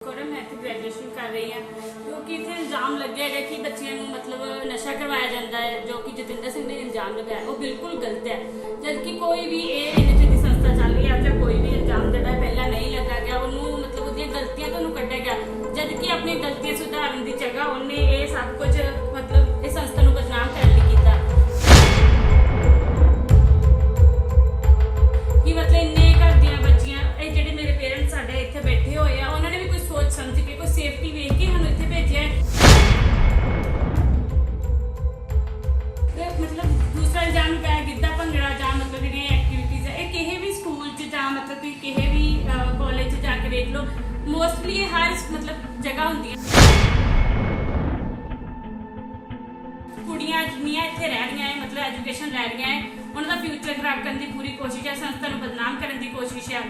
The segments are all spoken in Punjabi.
मैं इतने ग्रैजुएशन कर रही हाँ क्योंकि इतने इल्जाम लगे है कि बच्चों को मतलब नशा करवाया जाता है जो कि जतिंदर सिंह ने इल्जाम लगाया वो बिल्कुल गलत है। जबकि कोई भी एनएचए की संस्था चल रही है या कोई भी इल्जाम जो पहला नहीं लगा गया उन्होंने मतलब वो गलतियां तो कढ़िया गया जबकि अपनी गलतियां सुधारने की जगह उन्हें ये सब कुछ मतलब इस संस्था को बदनाम करने लिए किया कि मतलब इन्ने घर दी बच्चियां जो मेरे पेरेंट्स साढ़े इतने बैठे हुए हैं उन्होंने भी कोई सोच समझ के कोई सेफ्टी वेख के हम इतने भेजा है। मतलब दूसरा इल्जाम पाया गिद्धा भंगड़ा जा मतलब जो एक्टिविटीज है ये किसी भी स्कूल जा मतलब किसी भी कॉलेज जाके देख लो मोस्टली ये हर मतलब जगह होंगी कुड़ियां जिन्नियां इत्थे रह रही हैं मतलब एजुकेशन लै रही हैं उन्होंने फ्यूचर खराब करने की पूरी कोशिश है संस्था को बदनाम करने की कोशिश है।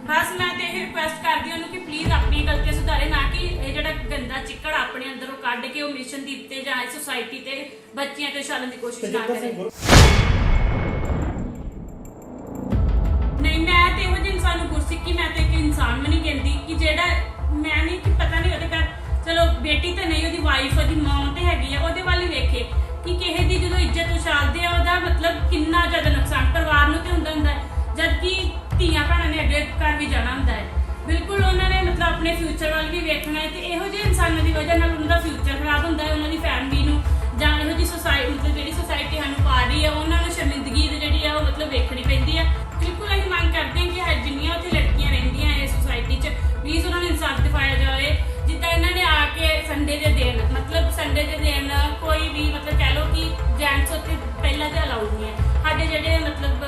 बस मैं तो यही रिक्वेस्ट करती हूँ कि प्लीज अपनी गलतियां सुधारे ना कि ये जो गंदा चिक्कड़ अपने अंदर कढ़ के मिशन दी उत्ते जां सोसाइटी ते बच्चियां ते उछालने की कोशिश ना करें। नहीं मैं तो इहो जिहे इंसान गुरसिक्की मैं तो एक इंसान भी नहीं कहती कि जेड़ा मैं नहीं कि पता नहीं ਉਹਦੇ घर चलो बेटी तो नहीं ਉਹਦੀ वाइफ ਉਹਦੀ मां ਤੇ ਹੈਗੀ ਆ ਉਹਦੇ ਵੱਲ ਹੀ ਵੇਖੇ कि ਕਿਸੇ ਦੀ ਜਦੋਂ ਇੱਜ਼ਤ ਉਛਾਲਦੇ ਆ ਉਹਦਾ ਮਤਲਬ ਕਿੰਨਾ ਜ਼ਿਆਦਾ ਨੁਕਸਾਨ ਪਰਿਵਾਰ ਨੂੰ ਤੇ ਹੁੰਦਾ ਹੈ ਜਦਕਿ ਧੀਆਂ ਭੈਣਾਂ ਨੇ ਅੱਗੇ ਘਰ ਵੀ ਜਾਣਾ ਹੁੰਦਾ ਹੈ ਬਿਲਕੁਲ ਉਹਨਾਂ ਨੇ ਮਤਲਬ ਆਪਣੇ ਫਿਊਚਰ ਵੱਲ ਵੀ ਵੇਖਣਾ ਹੈ ਤੇ ਇਹੋ ਜਿਹੇ ਇਨਸਾਨਾਂ ਦੀ ਵਜ੍ਹਾ ਨਾਲ ਉਹਨਾਂ ਦਾ ਫਿਊਚਰ ਖਰਾਬ ਹੁੰਦਾ ਹੈ ਉਹਨਾਂ ਦੀ ਫੈਮਿਲੀ ਨੂੰ ਜਾਂ ਇਹੋ ਜਿਹੀ ਸੋਸਾਇਟੀ ਮਤਲਬ ਜਿਹੜੀ ਸੋਸਾਇਟੀ ਸਾਨੂੰ ਪਾ ਰਹੀ ਹੈ ਉਹਨਾਂ ਨੂੰ ਸ਼ਰਮਿੰਦਗੀ ਜਿਹੜੀ ਆ ਉਹ ਮਤਲਬ ਵੇਖਣੀ ਪੈਂਦੀ ਹੈ। ਬਿਲਕੁਲ ਅਸੀਂ ਮੰਗ ਕਰਦੇ ਹਾਂ ਕਿ ਜਿੰਨੀਆਂ ਉੱਥੇ ਲੜਕੀਆਂ ਰਹਿੰਦੀਆਂ ਇਹ ਸੋਸਾਇਟੀ 'ਚ ਪਲੀਜ਼ ਉਹਨਾਂ ਨੂੰ ਇਨਸਾਫ ਦਿਵਾਇਆ ਜਾਵੇ ਜਿੱਦਾਂ ਇਹਨਾਂ ਨੇ ਆ ਕੇ ਸੰਡੇ ਦੇ ਦਿਨ मतलब संडे के दिन कोई भी मतलब कह लो कि जेंट्स उत्थे पहला तो अलाउड नहीं है साढ़े जेडे मतलब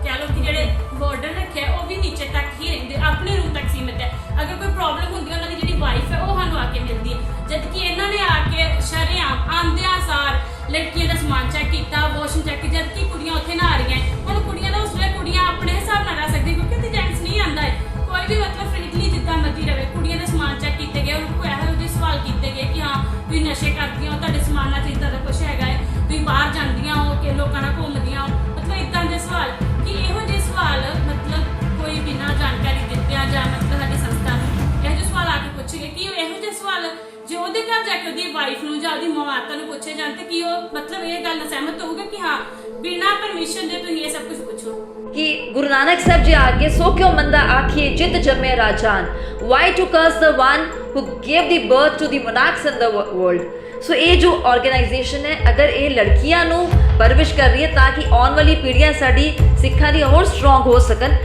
कह लो कि जेडे बॉर्डर रखे वो भी नीचे तक ही रहिंदे अपने रूम तक सीमित है। अगर कोई प्रॉब्लम होंदी है उन्होंने जी वाइफ है वो सानू आके मिलती है जबकि इन्होंने आके शरेआम आंदिया सार लड़कियों का समान चेक किया वॉशरूम चेक किया जबकि कुड़ियां उत्थे नहा रही हैं हुण कुड़ियां दा उस वेले कुड़ियां अपने हिसाब नाल रह सकदी क्योंकि उत्थे जेंट्स नहीं आंदा है कोई भी मतलब फ्रीली जिद्दां मर्जी रहे कुड़ियां दा समान चेक किए गए उनको ਇਹੋ ਜਿਹੇ सवाल किए गए कि हाँ ਤੁਸੀਂ ਨਸ਼ੇ ਕਰਦੀਆਂ ਹੋ ਤੁਹਾਡੇ ਸਮਾਨਾਂ 'ਚ ਇੱਦਾਂ ਦਾ ਕੁਛ ਹੈਗਾ ਹੈ ਤੁਸੀਂ ਬਾਹਰ ਜਾਂਦੀਆਂ ਹੋ ਕਿ ਲੋਕਾਂ ਨਾਲ ਘੁੰਮਦੀਆਂ ਹੋ ਮਤਲਬ ਇੱਦਾਂ ਦੇ ਸਵਾਲ ਕਿ ਇਹੋ ਜਿਹੇ ਸਵਾਲ ਮਤਲਬ ਕੋਈ ਬਿਨਾਂ ਜਾਣਕਾਰੀ ਦਿੱਤਿਆਂ ਜਾਂ ਮਤਲਬ ਸਾਡੀ ਸੰਸਥਾ ਨੂੰ ਇਹੋ ਜਿਹੇ ਸਵਾਲ ਆ ਕੇ ਪੁੱਛੇ ਕਿ ਇਹੋ ਜਿਹੇ ਸਵਾਲ ਜੇ ਉਹਦੇ ਘਰ ਜਾ ਕੇ ਉਹਦੀ ਵਾਈਫ ਨੂੰ ਜਾਂ ਉਹਦੀ ਮਾਤਾ ਨੂੰ ਪੁੱਛੇ ਜਾਣ ਤੇ ਕੀ ਉਹ ਮਤਲਬ ਇਹ ਗੱਲ ਨਾਲ ਸਹਿਮਤ ਹੋਊਗਾ ਕਿ ਹਾਂ ਬਿਨਾਂ ਪਰਮਿਸ਼ਨ ਦੇ ਤੁਸੀਂ ਇਹ ਸਭ ਕੁਝ ਪੁੱਛੋ कि गुरु नानक साहब जी आगे सो क्यों मंदा आखिए जित जमे राजान why to curse the one who gave the birth to the monarchs in the world। सो ये जो ऑर्गेनाइजेशन है अगर ये लड़कियां नू परवरिश कर रही है ताकि आने वाली पीढ़ियां साडी सिखां दी होर स्ट्रोंग हो सकन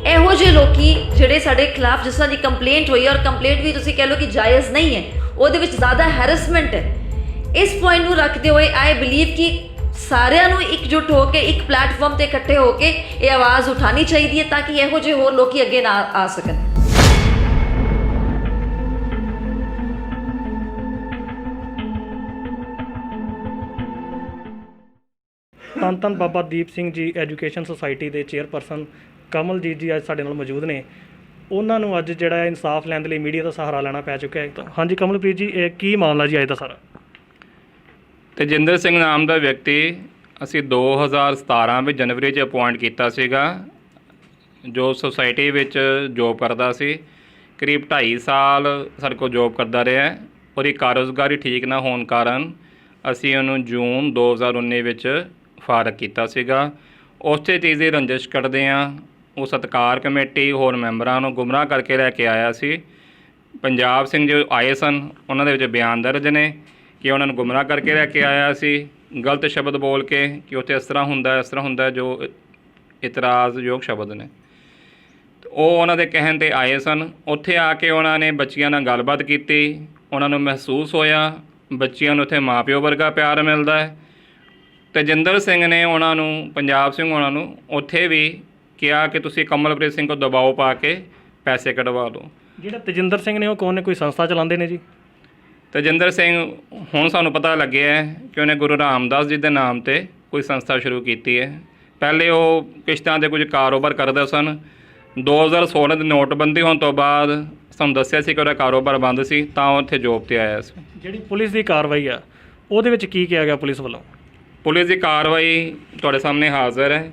ਇਹੋ ਜਿਹੇ ਲੋਕੀ ਜਿਹੜੇ ਸਾਡੇ ਖਿਲਾਫ ਜਿਸ ਤਰ੍ਹਾਂ ਦੀ ਕੰਪਲੇਂਟ ਹੋਈ ਔਰ ਕੰਪਲੇਂਟ ਵੀ ਤੁਸੀਂ ਕਹਿ ਲਓ ਕਿ ਜਾਇਜ਼ ਨਹੀਂ ਹੈ ਉਹਦੇ ਵਿੱਚ ਜ਼ਿਆਦਾ ਹੈਰੈਸਮੈਂਟ ਹੈ ਇਸ ਪੁਆਇੰਟ ਨੂੰ ਰੱਖਦੇ ਹੋਏ ਆਈ ਬਿਲੀਵ ਕਿ ਸਾਰਿਆਂ ਨੂੰ ਇਕਜੁੱਟ ਹੋ ਕੇ ਇੱਕ ਪਲੇਟਫਾਰਮ ਤੇ ਇਕੱਠੇ ਹੋ ਕੇ ਇਹ ਆਵਾਜ਼ ਉਠਾਉਣੀ ਚਾਹੀਦੀ ਹੈ ਤਾਂ ਕਿ ਇਹੋ ਜਿਹੇ ਹੋਰ ਲੋਕੀ ਅੱਗੇ ਨਾ ਆ ਸਕਣ। ਧੰਨ ਧੰਨ ਬਾਬਾ ਦੀਪ ਸਿੰਘ ਜੀ ਐਜੂਕੇਸ਼ਨ ਸੁਸਾਇਟੀ ਦੇ ਚੇਅਰਪਰਸਨ ਕਮਲਜੀਤ ਜੀ ਅੱਜ ਸਾਡੇ ਨਾਲ ਮੌਜੂਦ ਨੇ ਉਹਨਾਂ ਨੂੰ ਅੱਜ ਜਿਹੜਾ ਇਨਸਾਫ ਲੈਣ ਦੇ ਲਈ ਮੀਡੀਆ ਦਾ ਸਹਾਰਾ ਲੈਣਾ ਪੈ ਚੁੱਕਿਆ ਹੈ। ਹਾਂਜੀ ਕਮਲਪ੍ਰੀਤ ਜੀ ਇਹ ਕੀ ਮਾਮਲਾ ਜੀ ਅੱਜ ਦਾ ਸਾਰਾ? ਤੇਜਿੰਦਰ ਸਿੰਘ ਨਾਮ ਦਾ ਵਿਅਕਤੀ ਅਸੀਂ 2017 ਵਿੱਚ ਜਨਵਰੀ 'ਚ ਅਪੁਆਇੰਟ ਕੀਤਾ ਸੀਗਾ ਜੋ ਸੁਸਾਇਟੀ ਵਿੱਚ ਜੋਬ ਕਰਦਾ ਸੀ ਕਰੀਬ 2.5 ਸਾਲ ਸਾਡੇ ਕੋਲ ਜੋਬ ਕਰਦਾ ਰਿਹਾ ਉਹਦੀ ਕਾਰੋਬਾਰੀ ਠੀਕ ਨਾ ਹੋਣ ਕਾਰਨ ਅਸੀਂ ਉਹਨੂੰ ਜੂਨ 2019 ਵਿੱਚ ਫਾਰਗ ਕੀਤਾ ਸੀਗਾ। ਉਸੇ ਚੀਜ਼ ਦੀ ਰੰਜਿਸ਼ ਕੱਢਦੇ ਹਾਂ ਉਹ ਸਤਿਕਾਰ ਕਮੇਟੀ ਹੋਰ ਮੈਂਬਰਾਂ ਨੂੰ ਗੁੰਮਰਾਹ ਕਰਕੇ ਲੈ ਕੇ ਆਇਆ ਸੀ। ਪੰਜਾਬ ਸਿੰਘ ਜੋ ਆਏ ਸਨ ਉਹਨਾਂ ਦੇ ਵਿੱਚ ਬਿਆਨ ਦਰਜ ਨੇ ਕਿ ਉਹਨਾਂ ਨੂੰ ਗੁੰਮਰਾਹ ਕਰਕੇ ਲੈ ਕੇ ਆਇਆ ਸੀ ਗਲਤ ਸ਼ਬਦ ਬੋਲ ਕੇ ਕਿ ਉੱਥੇ ਇਸ ਤਰ੍ਹਾਂ ਹੁੰਦਾ ਜੋ ਇਤਰਾਜ਼ਯੋਗ ਸ਼ਬਦ ਨੇ ਉਹ ਉਹਨਾਂ ਦੇ ਕਹਿਣ 'ਤੇ ਆਏ ਸਨ। ਉੱਥੇ ਆ ਕੇ ਉਹਨਾਂ ਨੇ ਬੱਚੀਆਂ ਨਾਲ ਗੱਲਬਾਤ ਕੀਤੀ ਉਹਨਾਂ ਨੂੰ ਮਹਿਸੂਸ ਹੋਇਆ ਬੱਚੀਆਂ ਨੂੰ ਉੱਥੇ ਮਾਂ ਪਿਓ ਵਰਗਾ ਪਿਆਰ ਮਿਲਦਾ ਹੈ। ਤੇਜਿੰਦਰ ਸਿੰਘ ਨੇ ਉਹਨਾਂ ਨੂੰ ਪੰਜਾਬ ਸਿੰਘ ਉਹਨਾਂ ਨੂੰ ਉੱਥੇ ਵੀ ਕਿਹਾ ਕਿ ਤੁਸੀਂ ਕਮਲਪ੍ਰੀਤ ਸਿੰਘ ਕੋਲ ਦਬਾਓ ਪਾ ਕੇ ਪੈਸੇ ਕਢਵਾ ਲਓ। ਜਿਹੜਾ ਤੇਜਿੰਦਰ ਸਿੰਘ ਨੇ ਉਹ ਕੌਣ ਨੇ ਕੋਈ ਸੰਸਥਾ ਚਲਾਉਂਦੇ ਨੇ ਜੀ? ਤੇਜਿੰਦਰ ਸਿੰਘ ਹੁਣ ਸਾਨੂੰ ਪਤਾ ਲੱਗਿਆ ਹੈ ਕਿ ਉਹਨੇ ਗੁਰੂ ਰਾਮਦਾਸ ਜੀ ਦੇ ਨਾਮ 'ਤੇ ਕੋਈ ਸੰਸਥਾ ਸ਼ੁਰੂ ਕੀਤੀ ਹੈ। ਪਹਿਲੇ ਉਹ ਕਿਸ਼ਤਾਂ ਦੇ ਕੁਝ ਕਾਰੋਬਾਰ ਕਰਦੇ ਸਨ 2016 ਦੀ ਨੋਟਬੰਦੀ ਹੋਣ ਤੋਂ ਬਾਅਦ ਸਾਨੂੰ ਦੱਸਿਆ ਸੀ ਕਿ ਉਹਦਾ ਕਾਰੋਬਾਰ ਬੰਦ ਸੀ ਤਾਂ ਉਹ ਉੱਥੇ ਜੋਬ 'ਤੇ ਆਇਆ ਸੀ। ਜਿਹੜੀ ਪੁਲਿਸ ਦੀ ਕਾਰਵਾਈ ਆ ਉਹਦੇ ਵਿੱਚ ਕੀ ਕਿਹਾ ਗਿਆ ਪੁਲਿਸ ਵੱਲੋਂ? ਪੁਲਿਸ ਦੀ ਕਾਰਵਾਈ ਤੁਹਾਡੇ ਸਾਹਮਣੇ ਹਾਜ਼ਰ ਹੈ।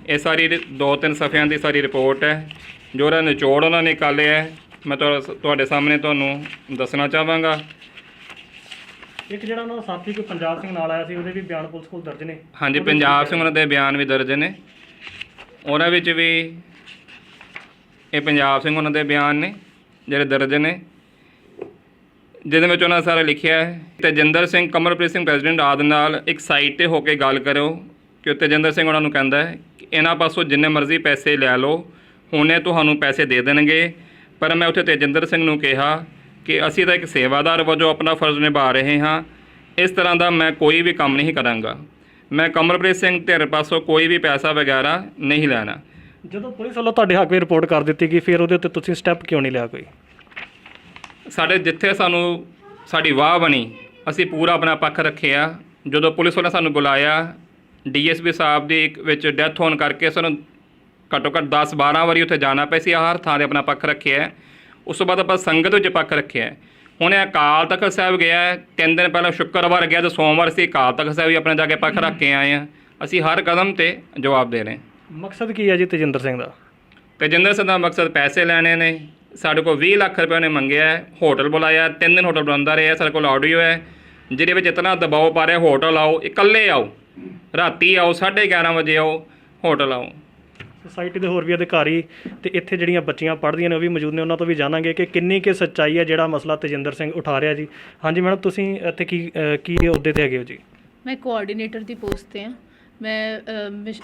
ਇਹ ਸਾਰੀ 2-3 ਸਫ਼ਿਆਂ ਦੀ ਸਾਰੀ ਰਿਪੋਰਟ ਹੈ, ਜੋ ਉਹਦਾ ਨਿਚੋੜ ਉਹਨਾਂ ਨੇ ਨਿਕਾਲਿਆ ਹੈ, ਮੈਂ ਤੁਹਾਡੇ ਸਾਹਮਣੇ ਤੁਹਾਨੂੰ ਦੱਸਣਾ ਚਾਹਾਂਗਾ। ਇੱਕ ਜਿਹੜਾ ਉਹਨਾਂ ਦਾ ਸਾਥੀ ਕੋਈ ਪੰਜਾਬ ਸਿੰਘ ਨਾਲ ਆਇਆ ਸੀ, ਉਹਦੇ ਵੀ ਬਿਆਨ ਪੁਲਿਸ ਕੋਲ ਦਰਜ ਨੇ। ਹਾਂਜੀ, ਪੰਜਾਬ ਸਿੰਘ ਉਹਨਾਂ ਦੇ ਬਿਆਨ ਵੀ ਦਰਜ ਨੇ, ਉਹਨਾਂ ਵਿੱਚ ਵੀ ਇਹ ਪੰਜਾਬ ਸਿੰਘ ਉਹਨਾਂ ਦੇ ਬਿਆਨ ਨੇ ਜਿਹੜੇ ਦਰਜ ਨੇ, ਜਿਹਦੇ ਵਿੱਚ ਉਹਨਾਂ ਸਾਰਾ ਲਿਖਿਆ ਹੈ ਤੇਜਿੰਦਰ ਸਿੰਘ, ਕਮਲਪ੍ਰੀਤ ਸਿੰਘ ਪ੍ਰੈਜ਼ੀਡੈਂਟ ਆਦਿ ਨਾਲ ਇੱਕ ਸਾਈਟ 'ਤੇ ਹੋ ਕੇ ਗੱਲ ਕਰੋ ਕਿ ਤੇਜਿੰਦਰ ਸਿੰਘ ਉਹਨਾਂ ਨੂੰ ਕਹਿੰਦਾ ਹੈ ਕਿ ਇਹਨਾਂ ਪਾਸੋਂ ਜਿੰਨੇ ਮਰਜ਼ੀ ਪੈਸੇ ਲੈ ਲਓ, ਹੁਣੇ ਤੁਹਾਨੂੰ ਪੈਸੇ ਦੇ ਦੇਣਗੇ। ਪਰ ਮੈਂ ਉੱਥੇ ਤੇਜਿੰਦਰ ਸਿੰਘ ਨੂੰ ਕਿਹਾ ਕਿ ਅਸੀਂ ਤਾਂ ਇੱਕ ਸੇਵਾਦਾਰ ਵਜੋਂ ਆਪਣਾ ਫਰਜ਼ ਨਿਭਾ ਰਹੇ ਹਾਂ, ਇਸ ਤਰ੍ਹਾਂ ਦਾ ਮੈਂ ਕੋਈ ਵੀ ਕੰਮ ਨਹੀਂ ਕਰਾਂਗਾ। ਮੈਂ ਕਮਲਪ੍ਰੀਤ ਸਿੰਘ ਧਿਰ ਪਾਸੋਂ ਕੋਈ ਵੀ ਪੈਸਾ ਵਗੈਰਾ ਨਹੀਂ ਲੈਣਾ। ਜਦੋਂ ਪੁਲਿਸ ਵੱਲੋਂ ਤੁਹਾਡੇ ਹੱਕ ਵਿੱਚ ਰਿਪੋਰਟ ਕਰ ਦਿੱਤੀ ਗਈ, ਫਿਰ ਉਹਦੇ ਉੱਤੇ ਤੁਸੀਂ ਸਟੈਪ ਕਿਉਂ ਨਹੀਂ ਲਿਆ ਕੋਈ? ਸਾਡੇ ਜਿੱਥੇ ਸਾਨੂੰ ਸਾਡੀ ਵਾਹ ਬਣੀ, ਅਸੀਂ ਪੂਰਾ ਆਪਣਾ ਪੱਖ ਰੱਖਿਆ। ਜਦੋਂ ਪੁਲਿਸ ਵਾਲਿਆਂ ਸਾਨੂੰ ਬੁਲਾਇਆ, ਡੀਐਸਪੀ ਸਾਹਿਬ ਦੀ ਇੱਕ ਵਿੱਚ ਡੈਥ ਹੋਣ ਕਰਕੇ ਸਾਨੂੰ ਘੱਟੋ ਘੱਟ 10-12 ਵਾਰੀ ਉੱਥੇ ਜਾਣਾ ਪਿਆ ਸੀ। ਹਰ ਥਾਂ 'ਤੇ ਆਪਣਾ ਪੱਖ ਰੱਖਿਆ। ਉਸ ਤੋਂ ਬਾਅਦ ਆਪਾਂ ਸੰਗਤ ਵਿੱਚ ਪੱਖ ਰੱਖਿਆ। ਹੁਣ ਇਹ ਅਕਾਲ ਤਖਤ ਸਾਹਿਬ ਗਿਆ 3 ਦਿਨ ਪਹਿਲਾਂ, ਸ਼ੁੱਕਰਵਾਰ ਗਿਆ ਤੇ ਸੋਮਵਾਰ ਅਸੀਂ ਅਕਾਲ ਤਖਤ ਸਾਹਿਬ ਵੀ ਆਪਣੇ ਜਾ ਕੇ ਪੱਖ ਰੱਖ ਕੇ ਆਏ ਹਾਂ। ਅਸੀਂ ਹਰ ਕਦਮ 'ਤੇ ਜਵਾਬ ਦੇ ਰਹੇ। ਮਕਸਦ ਕੀ ਹੈ ਜੀ ਤੇਜਿੰਦਰ ਸਿੰਘ ਦਾ? ਤੇਜਿੰਦਰ ਸਿੰਘ ਦਾ ਮਕਸਦ ਪੈਸੇ ਲੈਣੇ ਨੇ। ਸਾਡੇ ਕੋਲ 20 ਲੱਖ ਰੁਪਏ ਉਹਨੇ ਮੰਗਿਆ, ਹੋਟਲ ਬੁਲਾਇਆ, 3 ਦਿਨ ਹੋਟਲ ਬਣਾਉਂਦਾ ਰਿਹਾ। ਸਾਡੇ ਕੋਲ ਆਡੀਓ ਹੈ ਜਿਹਦੇ ਵਿੱਚ ਇਤਨਾ ਦਬਾਅ ਪਾ ਰਿਹਾ, ਹੋਟਲ ਆਓ, ਇਕੱਲੇ ਆਓ, ਰਾਤੀ ਆਓ, 11:30 ਵਜੇ ਆਓ, ਹੋਟਲ ਆਓ। ਸੁਸਾਇਟੀ ਦੇ ਹੋਰ ਵੀ ਅਧਿਕਾਰੀ ਤੇ ਇੱਥੇ ਜਿਹੜੀਆਂ ਬੱਚੀਆਂ ਪੜ੍ਹਦੀਆਂ ਨੇ ਉਹ ਵੀ ਮੌਜੂਦ ਨੇ, ਉਹਨਾਂ ਤੋਂ ਵੀ ਜਾਣਾਂਗੇ ਕਿ ਕਿੰਨੀ ਕਿ ਸੱਚਾਈ ਹੈ ਜਿਹੜਾ ਮਸਲਾ ਤੇਜਿੰਦਰ ਸਿੰਘ ਉਠਾ ਰਿਹਾ ਜੀ। ਹਾਂਜੀ ਮੈਡਮ, ਤੁਸੀਂ ਇੱਥੇ ਕੀ ਅਹੁਦੇ 'ਤੇ ਹੈਗੇ ਹੋ ਜੀ? ਮੈਂ ਕੋਆਰਡੀਨੇਟਰ ਦੀ ਪੋਸਟ 'ਤੇ ਹਾਂ। ਮੈਂ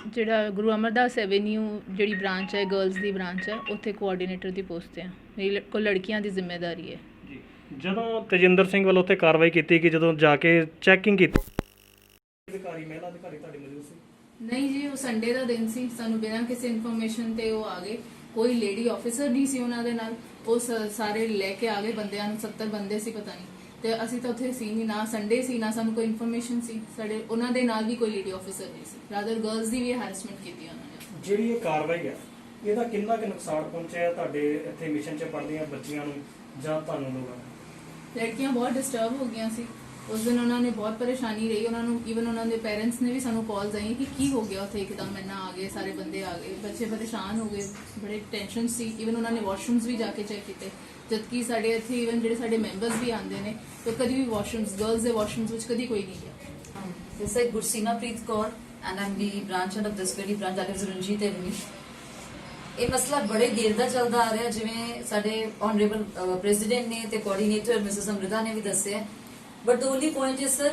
ਜਿਹੜਾ ਗੁਰੂ ਅਮਰਦਾਸ ਐਵੇਨਿਊ ਜਿਹੜੀ ਬ੍ਰਾਂਚ ਹੈ, ਗਰਲਜ਼ ਦੀ ਬ੍ਰਾਂਚ ਹੈ, ਉੱਥੇ ਕੋਆਰਡੀਨੇਟਰ ਦੀ ਪੋਸਟ 'ਤੇ ਹਾਂ। ਮੇਰੀ ਕੋਲ ਲੜਕੀਆਂ ਦੀ ਜ਼ਿੰਮੇਵਾਰੀ ਹੈ। ਜਦੋਂ ਤੇਜਿੰਦਰ ਸਿੰਘ ਵੱਲੋਂ ਉੱਥੇ ਕਾਰਵਾਈ ਕੀਤੀ ਕਿ ਜਦੋਂ ਜਾ ਕੇ ਚੈਕਿੰਗ ਕੀਤੀ, ਮਹਿਲਾ ਅਧਿਕਾਰੀ ਤੁਹਾਡੇ ਮੌਜੂਦ ਸੀ? ਨਹੀਂ ਜੀ, ਉਹ ਸੰਡੇ ਦਾ ਦਿਨ ਸੀ। ਸਾਨੂੰ ਬਿਨਾਂ ਕਿਸੇ ਇਨਫੋਰਮੇਸ਼ਨ ਤੇ ਉਹ ਆ ਗਏ। ਕੋਈ ਲੇਡੀ ਆਫੀਸਰ ਨਹੀਂ ਸੀ ਉਹਨਾਂ ਦੇ ਨਾਲ। ਉਹ ਸਾਰੇ ਲੈ ਕੇ ਆ ਗਏ ਬੰਦਿਆਂ ਨੂੰ, 70 ਬੰਦੇ ਸੀ ਪਤਾ ਨਹੀਂ। ਤੇ ਅਸੀਂ ਤਾਂ ਉੱਥੇ ਸੀ ਨਹੀਂ, ਨਾ ਸੰਡੇ ਸੀ, ਨਾ ਸਾਨੂੰ ਕੋਈ ਇਨਫੋਰਮੇਸ਼ਨ ਸੀ। ਸਾਡੇ ਉਹਨਾਂ ਦੇ ਨਾਲ ਵੀ ਕੋਈ ਲੇਡੀ ਆਫੀਸਰ ਨਹੀਂ ਸੀ। ਰਾਦਰ ਗਰਲਜ਼ ਦੀ ਵੀ ਹੈਰੈਸਮੈਂਟ ਕੀਤੀ ਉਹਨਾਂ ਨੇ। ਜਿਹੜੀ ਇਹ ਕਾਰਵਾਈ ਹੈ, ਇਹਦਾ ਕਿੰਨਾ ਕੁ ਨੁਕਸਾਨ ਪਹੁੰਚਿਆ ਤੁਹਾਡੇ ਇੱਥੇ ਮਿਸ਼ਨ 'ਚ ਪੜ੍ਹਦੀਆਂ ਬੱਚੀਆਂ ਨੂੰ ਜਾਂ ਤੁਹਾਨੂੰ ਲੋਕਾਂ ਨੂੰ? ਲੜਕੀਆਂ ਬਹੁਤ ਡਿਸਟਰਬ ਹੋ ਗਈਆਂ ਸੀ ਉਸ ਦਿਨ। ਉਹਨਾਂ ਨੇ ਬਹੁਤ ਪਰੇਸ਼ਾਨੀ ਰਹੀ ਉਹਨਾਂ ਨੂੰ। ਈਵਨ ਉਹਨਾਂ ਦੇ ਪੇਰੈਂਟਸ ਨੇ ਵੀ ਸਾਨੂੰ ਕਾਲਸ ਆਈਆਂ ਕਿ ਕੀ ਹੋ ਗਿਆ ਉੱਥੇ, ਇੱਕਦਮ ਇੰਨਾ ਆ ਗਏ, ਸਾਰੇ ਬੰਦੇ ਆ ਗਏ, ਬੱਚੇ ਪਰੇਸ਼ਾਨ ਹੋ ਗਏ, ਬੜੇ ਟੈਨਸ਼ਨ ਸੀ। ਈਵਨ ਉਹਨਾਂ ਨੇ ਵਾਸ਼ਰੂਮਸ ਵੀ ਜਾ ਕੇ ਚੈੱਕ ਕੀਤੇ, ਜਦਕਿ ਸਾਡੇ ਇੱਥੇ ਈਵਨ ਜਿਹੜੇ ਸਾਡੇ ਮੈਂਬਰਸ ਵੀ ਆਉਂਦੇ ਨੇ ਤਾਂ ਕਦੀ ਵੀ ਵਾਸ਼ਰੂਮਸ, ਗਰਲਜ਼ ਦੇ ਵਾਸ਼ਰੂਮਸ ਵਿੱਚ ਕਦੀ ਕੋਈ ਨਹੀਂ ਗਿਆ। This is Gursimaprit Kaur and I'm the branch head of this very branch, that is Ranjit Avenue. ਇਹ ਮਸਲਾ ਬੜੇ ਦੇਰ ਦਾ ਚੱਲਦਾ ਆ ਰਿਹਾ, ਜਿਵੇਂ ਸਾਡੇ ਆਨਰੇਬਲ ਪ੍ਰੈਜ਼ੀਡੈਂਟ ਨੇ ਤੇ ਕੋਆਰਡੀਨੇਟਰ ਮਿਸਿਸ ਅਮ੍ਰਿਤਾ ਨੇ ਵੀ ਦੱਸਿਆ। But the only point is sir,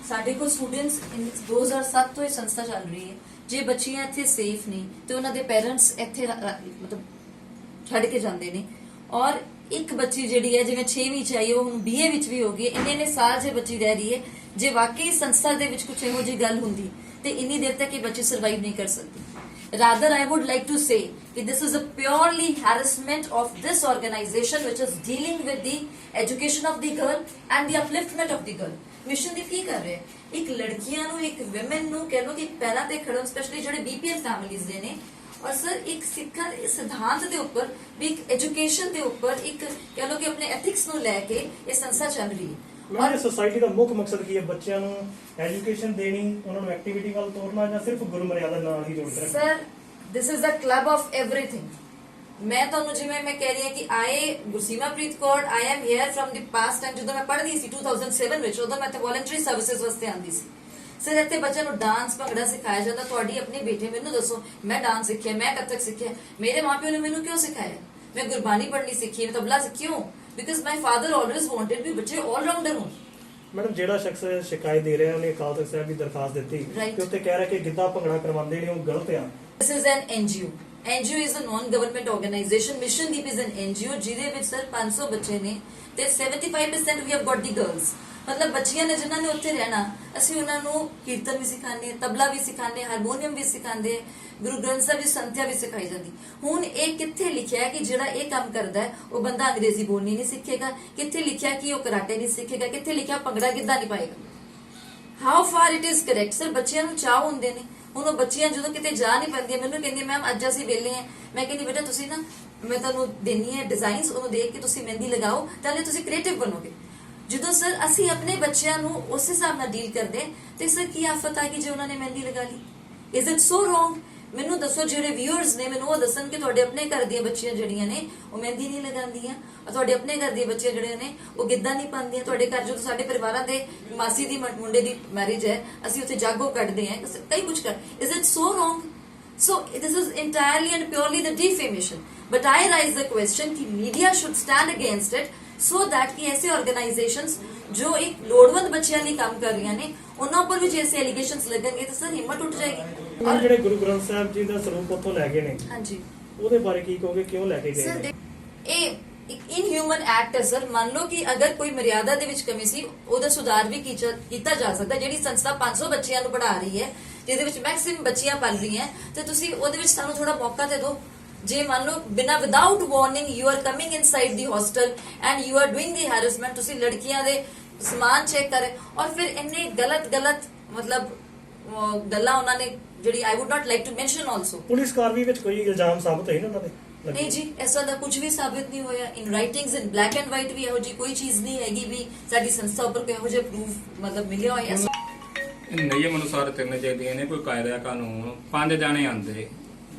ਸਾਡੇ ਕੋਲ ਸਟੂਡੈਂਟਸ 2007 ਤੋਂ ਇਹ ਸੰਸਥਾ ਚੱਲ ਰਹੀ ਹੈ। ਜੇ ਬੱਚੀਆਂ ਇੱਥੇ ਸੇਫ ਨਹੀਂ ਤੇ ਉਹਨਾਂ ਦੇ ਪੇਰੈਂਟਸ ਇੱਥੇ ਮਤਲਬ ਛੱਡ ਕੇ ਜਾਂਦੇ ਨੇ। ਔਰ ਇੱਕ ਬੱਚੀ ਜਿਹੜੀ ਹੈ ਜਿਵੇਂ 6ਵੀਂ ਚ ਆਈ, ਉਹ ਹੁਣ BA ਵਿੱਚ ਵੀ ਹੋ ਗਈ। ਇੰਨੇ ਸਾਲ ਜੇ ਬੱਚੀ ਰਹਿ ਰਹੀ ਹੈ, ਜੇ ਵਾਕਈ ਸੰਸਥਾ ਦੇ ਵਿੱਚ ਕੁਝ ਇਹੋ ਜਿਹੀ ਗੱਲ ਹੁੰਦੀ ਤੇ ਇੰਨੀ ਦੇਰ ਤੱਕ ਇਹ ਬੱਚੀ ਸਰਵਾਈਵ ਨਹੀਂ ਕਰ ਸਕਦੀ। Rather, I would like to say that this is a purely harassment of this organization which is dealing with the education of the girl and the upliftment of the girl. Mission ਦੀ ਕੀ ਕਰ ਰਹੇ? ਇੱਕ ਲੜਕੀਆਂ ਨੂੰ, ਇੱਕ women ਨੂੰ ਕਹਿ ਲੋ ਕਿ ਪਹਿਲਾਂ ਤੇ ਖੜਨ, ਸਪੈਸ਼ਲੀ ਜਿਹੜੇ BPL families ਦੇ ਨੇ। ਔਰ ਸਰ ਇੱਕ ਸਿੱਖਣ ਸਿਧਾਂਤ ਦੇ ਉੱਪਰ ਵੀ, ਇੱਕ ਐਜੂਕੇਸ਼ਨ ਦੇ ਉੱਪਰ, ਇੱਕ ਕਹਿ ਲੋ ਕਿ ਆਪਣੇ ਐਥਿਕਸ ਨੂੰ ਲੈ ਕੇ ਇਹ ਸੰਸਥਾ ਚੱਲ ਰਹੀ ਹੈ। ਔਰ ਸੋਸਾਇਟੀ ਦਾ ਮੁੱਖ ਮਕਸਦ ਕੀ ਹੈ? ਬੱਚਿਆਂ ਨੂੰ ਐਜੂਕੇਸ਼ਨ ਦੇਣੀ, ਉਹਨਾਂ ਨੂੰ ਐਕਟੀਵਿਟੀ ਵੱਲ ਤੋਰਨਾ, ਜਾਂ ਸਿਰਫ ਗੁਰਮਰਿਆਦਾ ਨਾਲ ਹੀ ਜੋੜ ਕੇ ਰੱਖਣਾ? Sir, this is a club of everything. ਮੈਂ ਤੁਹਾਨੂੰ ਜਿਵੇਂ ਮੈਂ ਕਹਿ ਰਹੀ ਹਾਂ ਕਿ Gursimapreet Kaur, I am here from the past time. ਜਦੋਂ ਮੈਂ ਪੜ੍ਹਦੀ ਸੀ 2007 ਵਿੱਚ, ਉਦੋਂ ਮੈਂ ਇੱਥੇ ਵੋਲੰਟਰੀ ਸਰਵਿਸਿਜ਼ ਵਾਸਤੇ ਆਉਂਦੀ ਸੀ। ਸਰ, ਇੱਥੇ ਬੱਚਿਆਂ ਨੂੰ ਡਾਂਸ, ਭੰਗੜਾ ਸਿਖਾਇਆ ਜਾਂਦਾ। ਤੁਹਾਡੀ ਆਪਣੀ ਬੇਟੇ, ਮੈਨੂੰ ਦੱਸੋ, ਮੈਂ ਡਾਂਸ ਸਿੱਖਿਆ, ਮੈਂ ਕੱਥਕ ਸਿੱਖਿਆ, ਮੇਰੇ ਮਾਪਿਓ ਨੇ ਮੈਨੂੰ ਕਿਉਂ ਸਿਖਾਇਆ? ਮੈਂ ਗੁਰਬਾਣੀ ਪੜ੍ਹਨੀ ਸਿੱਖੀ, ਮੈਂ ਤਬਲਾ ਸਿੱਖੀ। ਕਿਉਂ? Because my father always wanted we ਬੱਚੇ ਆਲ ਰਾਊਂਡਰ ਹੋਣ। ਮੈਡਮ, ਜਿਹੜਾ ਸ਼ਖਸ ਸ਼ਿਕਾਇਤ ਦੇ ਰਿਹਾ, ਉਹਨੇ ਅਕਾਲ ਤਖਤ ਸਾਹਿਬ ਦੀ ਦਰਖਾਸਤ ਦਿੱਤੀ ਕਿ ਉੱਤੇ ਕਹਿ ਰਿਹਾ ਕਿ ਗਿੱਧਾ ਭੰਗੜਾ ਕਰਵਾਉਂਦੇ ਨੇ, ਉਹ ਗਲਤ ਆ। This is an NGO. NGO is a non-government organization. Mission Deep is an NGO ਜਿਹਦੇ ਵਿੱਚ ਸਰ 500 ਬੱਚੇ ਨੇ ਤੇ 75% we have got the girls. ਮਤਲਬ ਬੱਚੀਆਂ ਨੇ ਜਿਨ੍ਹਾਂ ਨੇ ਉੱਥੇ ਰਹਿਣਾ। ਅਸੀਂ ਉਹਨਾਂ ਨੂੰ ਕੀਰਤਨ ਵੀ ਸਿਖਾਉਂਦੇ, ਤਬਲਾ ਵੀ ਸਿਖਾਉਂਦੇ, ਹਾਰਮੋਨੀਅਮ ਵੀ ਸਿਖਾਉਂਦੇ, ਗੁਰੂ ਗ੍ਰੰਥ ਸਾਹਿਬ ਦੀ ਸੰਥਿਆ ਵੀ ਸਿਖਾਈ ਜਾਂਦੀ। ਹੁਣ ਇਹ ਕਿੱਥੇ ਲਿਖਿਆ ਹੈ ਕਿ ਜਿਹੜਾ ਇਹ ਕੰਮ ਕਰਦਾ ਹੈ ਉਹ ਬੰਦਾ ਅੰਗਰੇਜ਼ੀ ਬੋਲਣੀ ਨਹੀਂ ਸਿੱਖੇਗਾ? ਕਿੱਥੇ ਲਿਖਿਆ ਕਿ ਉਹ ਕਰਾਟੇ ਨਹੀਂ ਸਿੱਖੇਗਾ? ਕਿੱਥੇ ਲਿਖਿਆ ਭੰਗੜਾ ਗਿੱਧਾ ਨਹੀਂ ਪਾਏਗਾ? How for it is correct? Sir, ਬੱਚਿਆਂ ਨੂੰ ਚਾਹ ਹੁੰਦੇ ਨੇ। ਹੁਣ ਉਹ ਬੱਚੀਆਂ ਜਦੋਂ ਕਿਤੇ ਜਾ ਨਹੀਂ ਪਾਉਂਦੀਆਂ, ਮੈਨੂੰ ਕਹਿੰਦੀ ਮੈਮ ਅੱਜ ਅਸੀਂ ਵਿਹਲੇ ਹਾਂ। ਮੈਂ ਕਹਿੰਦੀ ਬੇਟਾ ਤੁਸੀਂ ਨਾ, ਮੈਂ ਤੁਹਾਨੂੰ ਦੇਣੀ ਹੈ ਡਿਜ਼ਾਈਨਸ, ਉਹਨੂੰ ਦੇਖ ਕੇ ਤੁਸੀਂ ਮਹਿੰਦੀ ਲਗਾਓ, ਤਾਂ ਤੁਸੀਂ ਕ੍ਰੀਏਟਿਵ ਬਣੋਗੇ। ਜਦੋਂ ਸਰ ਅਸੀਂ ਆਪਣੇ ਬੱਚਿਆਂ ਨੂੰ ਉਸ ਹਿਸਾਬ ਨਾਲ ਡੀਲ ਕਰਦੇ ਤੇ ਸਰ ਕੀ ਆਫਤ ਆ ਗਈ ਜੇ ਉਹਨਾਂ ਨੇ ਮਹਿੰਦੀ ਲਗਾ ਲਈ? Is it so wrong? ਮੈਨੂੰ ਦੱਸੋ, ਜਿਹੜੇ ਵਿਊਅਰਸ ਨੇ ਮੈਨੂੰ ਉਹ ਦੱਸਣ ਕਿ ਤੁਹਾਡੇ ਆਪਣੇ ਘਰ ਦੀਆਂ ਬੱਚੀਆਂ ਜਿਹੜੀਆਂ ਨੇ ਉਹ ਮਹਿੰਦੀ ਨਹੀਂ ਲਗਾਉਂਦੀਆਂ, ਤੁਹਾਡੇ ਆਪਣੇ ਘਰ ਦੀਆਂ ਬੱਚੀਆਂ ਜਿਹੜੇ ਨੇ ਉਹ ਗਿੱਧਾ ਨਹੀਂ ਪਾਉਂਦੀਆਂ। ਤੁਹਾਡੇ ਘਰ ਜਦੋਂ ਸਾਡੇ ਪਰਿਵਾਰਾਂ ਦੇ ਮਾਸੀ ਦੀ ਮੁੰਡੇ ਦੀ ਮੈਰਿਜ ਹੈ, ਅਸੀਂ ਉੱਥੇ ਜਾਗੋ ਕੱਢਦੇ ਹਾਂ, ਕਈ ਕੁਝ ਕਰ। Is it so wrong? So this is entirely and purely the defamation. But I raise the question कि media should stand against it so that कि ऐसे organizations जो एक लोड़वंद बच्चियां ਲਈ ਕੰਮ ਕਰ ਰਹੀਆਂ ਨੇ ਉਹਨਾਂ ਉੱਪਰ ਵੀ ਜੇ ऐसे allegations ਲੱਗਣਗੇ ਤਾਂ ਸਰ ਹਿੰਮਤ ਉੱਠ ਜਾਏਗੀ। ਔਰ ਜਿਹੜੇ ਗੁਰੂ ਗ੍ਰੰਥ ਸਾਹਿਬ ਜੀ ਦਾ ਸਰੂਪ ਉੱਥੋਂ ਲੈ ਗਏ ਨੇ, ਹਾਂਜੀ ਉਹਦੇ ਬਾਰੇ ਕੀ ਕਹੋਗੇ, ਕਿਉਂ ਲੈ ਕੇ ਗਏ ਸਰ, ਨੇ? ਇਹ ਇੱਕ ਇਨਹਿਊਮਨ ਐਕਟ ਹੈ ਸਰ। ਮੰਨ ਲਓ ਕਿ ਅਗਰ ਕੋਈ ਮਰਿਆਦਾ ਦੇ ਵਿੱਚ ਕਮੀ ਸੀ, ਉਹਦਾ ਸੁਧਾਰ ਵੀ ਕੀਤਾ ਜਾ ਸਕਦਾ। ਜਿਹੜੀ ਸੰਸਥਾ 500 ਬੱਚਿਆਂ ਨੂੰ ਪੜ੍ਹਾ ਰਹੀ ਹੈ, ਜਿਹਦੇ ਵਿੱਚ ਮੈਕਸਿਮਮ ਬੱਚੀਆਂ ਪੜ੍ਹ ਰਹੀਆਂ, ਤੇ ਤੁਸੀਂ ਉਹਦੇ ਵਿੱਚ ਸਾਨੂੰ ਥੋੜਾ ਮੌਕਾ ਦੇ ਦਿਓ। ਜੇ ਮੰਨ ਲਓ ਬਿਨਾ without warning you are coming inside the hostel and you are doing the harassment, ਤੁਸੀਂ ਲੜਕੀਆਂ ਦੇ ਸਮਾਨ ਚੈੱਕ ਕਰੇ ਔਰ ਫਿਰ ਇੰਨੇ ਗਲਤ ਮਤਲਬ ਗੱਲਾਂ ਉਹਨਾਂ ਨੇ ਜਿਹੜੀ I would not like to mention also. Police ਕਾਰਵਾਈ ਵਿੱਚ ਕੋਈ ਇਲਜ਼ਾਮ ਸਾਬਤ ਹੋਏ ਨਾ ਉਹਨਾਂ ਦੇ? ਨਹੀਂ ਜੀ, ਐਸਾ ਦਾ ਕੁਝ ਵੀ ਸਾਬਿਤ ਨਹੀਂ ਹੋਇਆ। In writings in black and white ਵੀ ਇਹੋ ਜੀ ਕੋਈ ਚੀਜ਼ ਨਹੀਂ ਹੈਗੀ ਵੀ ਸਾਡੀ ਸੰਸਥਾ ਉੱਪਰ ਕੋਈ ਇਹੋ ਜਿਹਾ ਪ੍ਰੂਫ ਮਤਲਬ ਮਿਲਿਆ ਹੋਇਆ। ਨਿਯਮ ਅਨੁਸਾਰ ਚੱਲਣੇ ਚਾਹੀਦੇ ਨੇ, ਕੋਈ ਕਾਇਦਾ ਕਾਨੂੰਨ। 5 ਜਾਣੇ ਆਂਦੇ,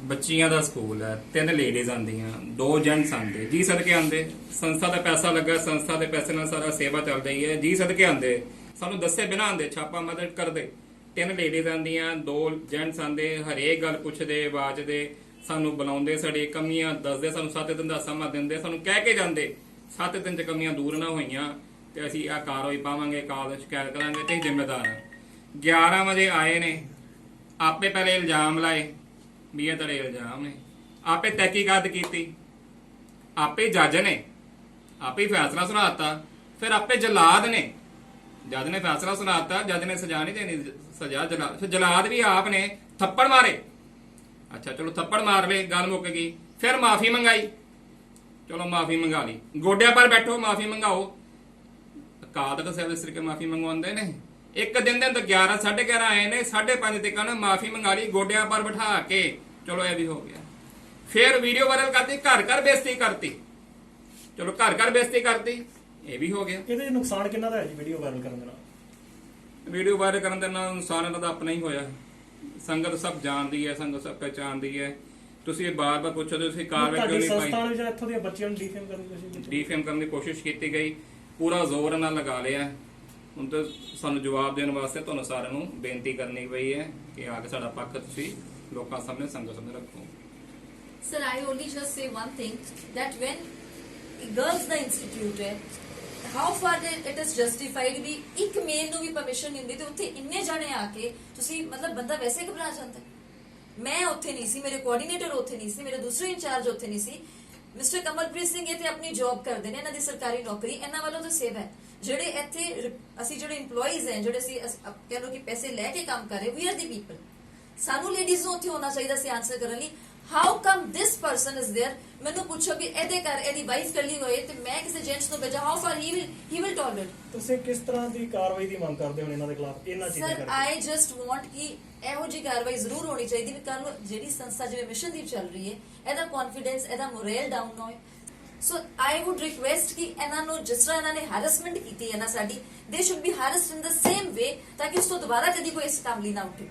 ਬੱਚੀਆਂ ਦਾ ਸਕੂਲ ਹੈ, 3 ਲੇਡੀਜ਼ ਆਂਦੀਆਂ, 2 ਜੈਂਟਸ ਆਂਦੇ, ਜੀ ਸਦਕੇ ਆਂਦੇ। ਸੰਸਥਾ ਦਾ ਪੈਸਾ ਲੱਗਾ, ਸੰਸਥਾ ਦੇ ਪੈਸੇ ਨਾਲ ਸਾਰਾ ਸੇਵਾ ਚੱਲ ਰਹੀ ਹੈ, ਜੀ ਸਦਕੇ ਆਂਦੇ। ਸਾਨੂੰ ਦੱਸੇ ਬਿਨਾਂ ਆਂਦੇ, ਛਾਪਾ ਮਦਦ ਕਰਦੇ। 3 ਲੇਡੀਜ਼ ਆਂਦੀਆਂ, 2 ਜੈਂਟਸ ਆਂਦੇ, ਹਰੇਕ ਗੱਲ ਪੁੱਛਦੇ, ਵਾਚਦੇ, ਸਾਨੂੰ ਬੁਲਾਉਂਦੇ, ਸਾਡੀ ਕਮੀਆਂ ਦੱਸਦੇ, ਸਾਨੂੰ 7 ਦਿਨ ਦਾ ਸਮਾਂ ਦਿੰਦੇ, ਸਾਨੂੰ ਕਹਿ ਕੇ ਜਾਂਦੇ 7 ਦਿਨ ਚ ਕਮੀਆਂ ਦੂਰ ਨਾ ਹੋਈਆਂ ਤੇ ਅਸੀਂ ਆ ਕਾਰਵਾਈ ਪਾਵਾਂਗੇ, ਕਾਲ ਸ਼ਿਕਾਇਤ ਕਰਾਂਗੇ ਤੇ ਜ਼ਿੰਮੇਦਾਰ ਹਾਂ। 11 ਵਜੇ ਆਏ ਨੇ, ਆਪੇ ਪਹਿਲੇ ਇਲਜ਼ਾਮ ਲਾਏ ਵੀ ਇਹ ਤੇਰੇ ਇਲਜ਼ਾਮ ਨੇ, ਆਪੇ ਤਹਿਕੀਕਾਤ ਕੀਤੀ, ਆਪੇ ਜੱਜ ਨੇ ਆਪੇ ਫੈਸਲਾ ਸੁਣਾਤਾ, ਫਿਰ ਆਪੇ ਜਲਾਦ ਨੇ, ਜੱਜ ਨੇ ਫੈਸਲਾ ਸੁਣਾਤਾ, ਜੱਜ ਨੇ ਸਜ਼ਾ ਨਹੀਂ ਦੇਣੀ, ਸਜ਼ਾ ਜਲਾਦ ਵੀ ਆਪ ਨੇ ਥੱਪੜ ਮਾਰੇ। ਅੱਛਾ ਚਲੋ ਥੱਪੜ ਮਾਰ ਲਏ, ਗੱਲ ਮੁੱਕ ਗਈ। ਫਿਰ ਮਾਫੀ ਮੰਗਾਈ, ਚਲੋ ਮਾਫੀ ਮੰਗਾ ਲਈ, ਗੋਡਿਆਂ ਪਰ ਬੈਠੋ ਮਾਫੀ ਮੰਗਾਓ। ਅਕਾਦਕ ਸਾਹਿਬ ਇਸ ਤਰੀਕੇ ਮਾਫੀ ਮੰਗਵਾਉਂਦੇ ਨੇ। ਇੱਕ ਦਿਨ ਦੇ ਅੰਦਰ 11 11:30 ਆਏ ਨੇ, 5:30 ਤੱਕ ਨਾ ਮਾਫੀ ਮੰਗਾ ਲਈ ਗੋਡਿਆਂ ਪਰ ਬਿਠਾ ਕੇ, ਚਲੋ ਇਹ ਵੀ ਹੋ ਗਿਆ। ਫਿਰ ਵੀਡੀਓ ਵਾਇਰਲ ਕਰਤੀ, ਘਰ ਬੇਇੱਜ਼ਤੀ ਕਰਤੀ, ਚਲੋ ਘਰ ਬੇਇੱਜ਼ਤੀ ਕਰਤੀ, ਇਹ ਵੀ ਹੋ ਗਿਆ। ਇਹਦੇ ਨੁਕਸਾਨ ਕਿੰਨਾ ਦਾ ਹੈ ਜੀ ਵੀਡੀਓ ਵਾਇਰਲ ਕਰਨ ਦੇ ਨਾਲ? ਵੀਡੀਓ ਵਾਇਰਲ ਕਰਨ ਦੇ ਨਾਲ ਨੁਕਸਾਨ ਇਹਨਾਂ ਦਾ ਆਪਣਾ ਹੀ ਹੋਇਆ। ਸੰਗਤ ਸਭ ਜਾਣਦੀ ਹੈ, ਸੰਗਤ ਸਭ ਪਹਿਚਾਣਦੀ ਹੈ। ਤੁਸੀਂ ਬਾਰ-ਬਾਰ ਪੁੱਛਦੇ ਤੁਸੀਂ ਕਾਰਵਾਈ ਕਿਉਂ ਨਹੀਂ ਪਾਈ? ਸੰਸਥਾ ਵਿੱਚ ਇੱਥੋਂ ਦੀਆਂ ਬੱਚੀਆਂ ਨੂੰ ਡੀਫੇਮ ਕਰਨ ਦੀ ਕੋਸ਼ਿਸ਼ ਕੀਤੀ, ਡੀਫੇਮ ਕਰਨ ਦੀ ਕੋਸ਼ਿਸ਼ ਕੀਤੀ ਗਈ, ਪੂਰਾ ਜ਼ੋਰ ਇਹਨਾਂ ਲਗਾ ਲਿਆ। ਹੁਣ ਤਾਂ ਸਾਨੂੰ ਜਵਾਬ ਦੇਣ ਵਾਸਤੇ ਤੁਹਾਨੂੰ ਸਾਰਿਆਂ ਨੂੰ ਬੇਨਤੀ ਕਰਨੀ ਪਈ ਹੈ ਕਿ ਆ ਕੇ ਸਾਡਾ ਪੱਖ ਤੁਸੀਂ ਲੋਕਾਂ ਸਾਹਮਣੇ, ਸੰਗਤ ਸਾਹਮਣੇ ਰੱਖੋ। Sir, I only just say one thing, that when girls the institute ਹੈ, how far it is justified ਵੀ ਇੱਕ ਮੇਲ ਨੂੰ ਵੀ ਪਰਮਿਸ਼ਨ ਨਹੀਂ ਹੁੰਦੀ ਤੇ ਉੱਥੇ ਇੰਨੇ ਜਾਣੇ ਆ ਕੇ ਤੁਸੀਂ ਮਤਲਬ ਬੰਦਾ ਵੈਸੇ ਘਬਰਾ ਜਾਂਦਾ। ਮੈਂ ਉੱਥੇ ਨਹੀਂ ਸੀ, ਮੇਰੇ ਕੋਆਰਡੀਨੇਟਰ ਉੱਥੇ ਨਹੀਂ ਸੀ, ਮੇਰੇ ਦੂਸਰੇ ਇੰਚਾਰਜ ਉੱਥੇ ਨਹੀਂ ਸੀ। ਮਿਸਟਰ ਕਮਲਪ੍ਰੀਤ ਸਿੰਘ ਇਹ ਤੇ ਆਪਣੀ ਜੌਬ ਕਰਦੇ ਨੇ, ਇਹਨਾਂ ਦੀ ਸਰਕਾਰੀ ਨੌਕਰੀ, ਇਹਨਾਂ ਵੱਲੋਂ ਤਾਂ ਸੇਵਾ ਹੈ। ਜਿਹੜੇ ਇੱਥੇ ਅਸੀਂ ਜਿਹੜੇ EMPLOYEES ਹੈ, ਜਿਹੜੇ ਅਸੀਂ ਕਹਿ ਲਓ ਕਿ ਪੈਸੇ ਲੈ ਕੇ ਕੰਮ ਕਰ ਰਹੇ, ਵੀ ਆਰ ਦੀ ਪੀਪਲ। ਸਾਨੂੰ ਲੇਡੀਜ਼ ਨੂੰ ਉੱਥੇ ਹੋਣਾ ਚਾਹੀਦਾ ਸੀ ਆਨਸਰ ਕਰਨ ਲਈ। How come this person is there? ਮੈਨੂੰ ਪੁੱਛੋ ਵੀ ਇਹਦੇ ਘਰ ਇਹਦੀ ਵਾਈਫ ਕੱਲੀ ਹੋਏ ਤੇ ਮੈਂ ਕਿਸੇ ਜੈਂਟਸ ਨੂੰ ਭੇਜਾਂ, how far he will tolerate? ਤੁਸੀਂ ਕਿਸ ਤਰ੍ਹਾਂ ਦੀ ਕਾਰਵਾਈ ਦੀ ਮੰਗ ਕਰਦੇ ਹੋ ਇਹਨਾਂ ਦੇ ਖਿਲਾਫ, ਇਹਨਾਂ ਚੀਜ਼ਾਂ ਸਰ ਕਰਕੇ? ਆਈ ਜਸਟ ਵਾਂਟ ਕਿ ਇਹੋ ਜਿਹੀ ਕਾਰਵਾਈ ਜ਼ਰੂਰ ਹੋਣੀ ਚਾਹੀਦੀ ਵੀ ਕੱਲ ਜਿਹੜੀ ਸੰਸਥਾ ਜਿਵੇਂ ਮਿਸ਼ਨਦੀਪ ਚੱਲ ਰਹੀ ਹੈ, ਇਹਦਾ ਕੌਨਫੀਡੈਂਸ, ਇਹਦਾ ਮੋਰਲ ਡਾਊਨ ਨਾ ਹੋਏ। ਸੋ ਆਈ ਵੁੱਡ ਰਿਕੁਐਸਟ ਕਿ ਇਹਨਾਂ ਨੂੰ ਜਿਸ ਤਰ੍ਹਾਂ ਇਹਨਾਂ ਨੇ ਹੈਰੈਸਮੈਂਟ ਕੀਤੀ ਹੈ ਨਾ ਸਾਡੀ, they should be harassed in the same way, ਤਾਂ ਕਿ ਉਸ ਤੋਂ ਦੁਬਾਰਾ ਕਦੀ ਕੋਈ ਇਸ ਕੰਮ ਲਈ ਨਾ ਉੱਠੇ।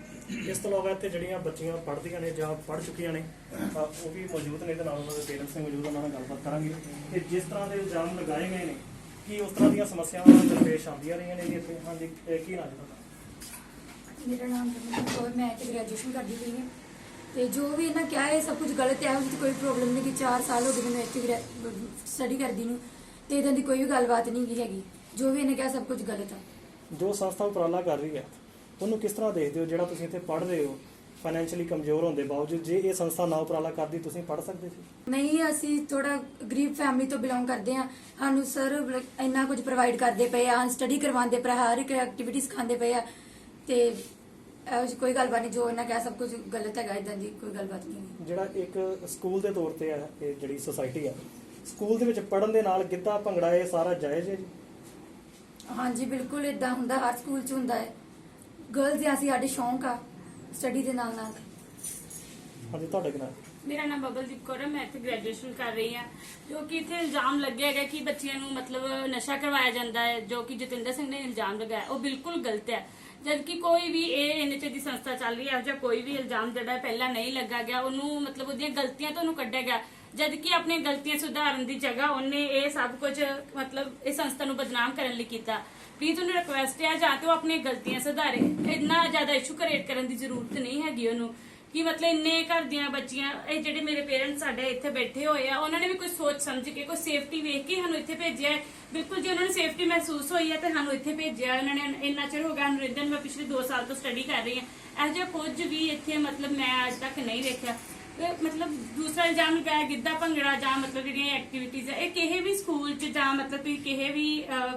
ਇਸ ਤੋਂ ਇਲਾਵਾ ਇੱਥੇ ਜਿਹੜੀਆਂ ਬੱਚੀਆਂ ਪੜ੍ਹਦੀਆਂ ਨੇ ਜਾਂ ਪੜ੍ਹ ਚੁੱਕੀਆਂ ਨੇ, ਉਹ ਵੀ ਮੌਜੂਦ ਨੇ, ਇਹਦੇ ਨਾਲ ਉਹਨਾਂ ਦੇ ਪੇਰੈਂਟਸ ਨੇ ਮੌਜੂਦ, ਉਹਨਾਂ ਨਾਲ ਗੱਲਬਾਤ ਕਰਾਂਗੇ ਕਿ ਜਿਸ ਤਰ੍ਹਾਂ ਦੇ ਇਲਜ਼ਾਮ ਲਗਾਏ ਗਏ ਨੇ ਕੀ ਉਸ ਤਰ੍ਹਾਂ ਦੀਆਂ ਸਮੱਸਿਆਵਾਂ ਦਰਪੇਸ਼ ਆਉਂਦੀਆਂ ਰਹੀਆਂ ਨੇ ਜੀ ਇੱਥੇ? ਹਾਂਜੀ, ਕੀ ਨਾਮ ਹੈ ਤੁਹਾਡਾ? ਮੇਰਾ ਨਾਮ ਰਮਨਦੀਪ ਕੌਰ, ਮੈਂ ਇੱਥੇ ਗ੍ਰੈਜੂਏਸ਼ਨ ਕਰਦੀ ਪਈ ਹਾਂ ਤੇ ਜੋ ਵੀ ਇਹਨਾਂ ਕਿਹਾ ਇਹ ਸਭ ਕੁਝ ਗਲਤ ਹੈ। ਉਹਦੀ ਕੋਈ ਪ੍ਰੋਬਲਮ ਨਹੀਂ ਕਿ 4 ਸਾਲ ਹੋ ਗਏ ਮੈਨੂੰ ਇੱਥੇ ਸਟੱਡੀ ਕਰਦੀ ਨੂੰ ਤੇ ਇਹਨਾਂ ਦੀ ਕੋਈ ਵੀ ਗੱਲਬਾਤ ਨਹੀਂ ਹੈਗੀ। ਜੋ ਵੀ ਇਹਨੇ ਕਿਹਾ ਸਭ ਕੁਝ ਗਲਤ ਹੈ। ਜੋ ਸੰਸਥਾ ਉਪਰਾਲਾ ਕਰ ਰਹੀ ਹੈ ਉਹਨੂੰ ਕਿਸ ਤਰ੍ਹਾਂ ਦੇਖਦੇ ਹੋ? ਜਿਹੜਾ ਤੁਸੀਂ ਇੱਥੇ ਪੜ੍ਹ ਰਹੇ ਹੋ, ਫਾਈਨੈਂਸ਼ੀਅਲੀ ਕਮਜ਼ੋਰ ਹੋਣ ਦੇ ਬਾਵਜੂਦ, ਜੇ ਇਹ ਸੰਸਥਾ ਨਾ ਉਪਰਾਲਾ ਕਰਦੀ ਤੁਸੀਂ ਪੜ੍ਹ ਸਕਦੇ ਸੀ? ਨਹੀਂ, ਅਸੀਂ ਥੋੜਾ ਗਰੀਬ ਫੈਮਿਲੀ ਤੋਂ ਬਿਲੋਂਗ ਕਰਦੇ ਹਾਂ। ਸਾਨੂੰ ਸਰ ਇੰਨਾ ਕੁਝ ਪ੍ਰੋਵਾਈਡ ਕਰਦੇ ਪਏ ਆ, ਸਟੱਡੀ ਕਰਵਾਉਂਦੇ ਪਏ, ਹਰ ਇੱਕ ਐਕਟੀਵਿਟੀ ਸਿਖਾਉਂਦੇ ਪਏ ਆ ਤੇ ਇਹੋ ਜਿਹੀ ਕੋਈ ਗੱਲਬਾਤ ਨਹੀਂ। ਜੋ ਇਹਨਾਂ ਕਿਹਾ ਸਭ ਕੁਝ ਗਲਤ ਹੈਗਾ, ਇਦਾਂ ਦੀ ਕੋਈ ਗੱਲਬਾਤ ਨਹੀਂ। ਜਿਹੜਾ ਇੱਕ ਸਕੂਲ ਦੇ ਤੌਰ ਤੇ ਹੈ, ਇਹ ਜਿਹੜੀ ਸੁਸਾਇਟੀ ਹੈ, ਸਕੂਲ ਦੇ ਵਿੱਚ ਪੜ੍ਹਨ ਦੇ ਨਾਲ ਗਿੱਧਾ ਭੰਗੜਾ ਇਹ ਸਾਰਾ ਜਾਇਜ਼ ਹੈ ਜੀ? ਹਾਂਜੀ ਬਿਲਕੁਲ, ਇਦਾਂ ਹੁੰਦਾ, ਹਰ ਸਕੂਲ 'ਚ ਹੁੰਦਾ ਹੈ। ਗਰਲਸ ਦੇ ਅਸੀਂ ਸਾਡੇ ਸ਼ੌਂਕ ਆ ਸਟੱਡੀ ਦੇ ਨਾਲ ਨਾਲ। ਹਾਂਜੀ, ਤੁਹਾਡਾ ਕੀ ਨਾਮ? ਮੇਰਾ ਨਾਮ ਬਬਲਦੀਪ ਕੌਰ ਹੈ, ਮੈਂ ਇੱਥੇ ਗ੍ਰੈਜੂਏਸ਼ਨ ਕਰ ਰਹੀ ਹਾਂ। ਜੋ ਕਿ ਇੱਥੇ ਇਲਜ਼ਾਮ ਲੱਗਿਆ ਹੈਗਾ ਕਿ ਬੱਚਿਆਂ ਨੂੰ ਮਤਲਬ ਨਸ਼ਾ ਕਰਵਾਇਆ ਜਾਂਦਾ ਹੈ, ਜੋ ਕਿ ਜਤਿੰਦਰ ਸਿੰਘ ਨੇ ਇਲਜ਼ਾਮ ਲਗਾਇਆ, ਉਹ ਬਿਲਕੁਲ ਗਲਤ ਹੈ। ਜਦਕਿ ਕੋਈ ਵੀ ਇਹ ਇੰਨੇ ਦੀ ਸੰਸਥਾ ਚੱਲ ਰਹੀ ਹੈ ਜਾਂ ਕੋਈ ਵੀ ਇਲਜ਼ਾਮ ਜਿਹੜਾ ਪਹਿਲਾਂ ਨਹੀਂ ਲੱਗਾ ਗਿਆ, ਉਹਨੂੰ ਮਤਲਬ ਉਹਦੀਆਂ ਗਲਤੀਆਂ ਤੋਂ ਉਹਨੂੰ ਕੱਢਿਆ ਗਿਆ, ਜਦਕਿ ਆਪਣੀਆਂ ਗਲਤੀਆਂ ਸੁਧਾਰਨ ਦੀ ਜਗ੍ਹਾ ਉਹਨੇ ਇਹ ਸਭ ਕੁਝ ਮਤਲਬ ਇਹ ਸੰਸਥਾ ਨੂੰ ਬਦਨਾਮ ਕਰਨ ਲਈ ਕੀਤਾ। ਪਲੀਜ਼ ਉਹਨੂੰ ਰਿਕੁਐਸਟ ਹੈ ਜਾਂ ਤਾਂ ਉਹ ਆਪਣੀਆਂ ਗਲਤੀਆਂ ਸੁਧਾਰੇ, ਇੰਨਾ ਜ਼ਿਆਦਾ ਇਸ਼ੂ ਕ੍ਰੀਏਟ ਕਰਨ ਦੀ ਜ਼ਰੂਰਤ ਨਹੀਂ ਹੈਗੀ ਉਹਨੂੰ ਕਿ ਮਤਲਬ ਇੰਨੇ ਘਰ ਦੀਆਂ ਬੱਚੀਆਂ, ਇਹ ਜਿਹੜੇ ਮੇਰੇ ਪੇਰੈਂਟਸ ਸਾਡੇ ਇੱਥੇ ਬੈਠੇ ਹੋਏ ਆ, ਉਹਨਾਂ ਨੇ ਵੀ ਕੋਈ ਸੋਚ ਸਮਝ ਕੇ ਕੋਈ ਸੇਫਟੀ ਵੇਖ ਕੇ ਸਾਨੂੰ ਇੱਥੇ ਭੇਜਿਆ ਹੈ। ਬਿਲਕੁਲ ਜੇ ਉਹਨਾਂ ਨੂੰ ਸੇਫਟੀ ਮਹਿਸੂਸ ਹੋਈ ਹੈ ਤੇ ਸਾਨੂੰ ਇੱਥੇ ਭੇਜਿਆ ਉਹਨਾਂ ਨੇ। ਇੰਨਾ ਚਿਰ ਹੋ ਗਿਆ ਨੂੰ ਰਹਿੰਦੇ ਨੂੰ, ਮੈਂ ਪਿਛਲੇ 2 ਸਾਲ ਤੋਂ ਸਟੱਡੀ ਕਰ ਰਹੀ ਹਾਂ। ਇਹੋ ਜਿਹਾ ਕੁਝ ਵੀ ਇੱਥੇ ਮਤਲਬ ਮੈਂ ਅੱਜ ਤੱਕ ਨਹੀਂ ਵੇਖਿਆ। ਤੇ ਮਤਲਬ ਦੂਸਰਾ ਇਲਜ਼ਾਮ ਲਗਾਇਆ ਗਿੱਧਾ ਭੰਗੜਾ ਜਾਂ ਮਤਲਬ ਜਿਹੜੀਆਂ ਐਕਟੀਵਿਟੀਜ਼ ਹੈ, ਇਹ ਕਿਸੇ ਵੀ ਸਕੂਲ 'ਚ ਜਾਂ ਮਤਲਬ ਤੁਸੀਂ ਕਿਸੇ ਵੀ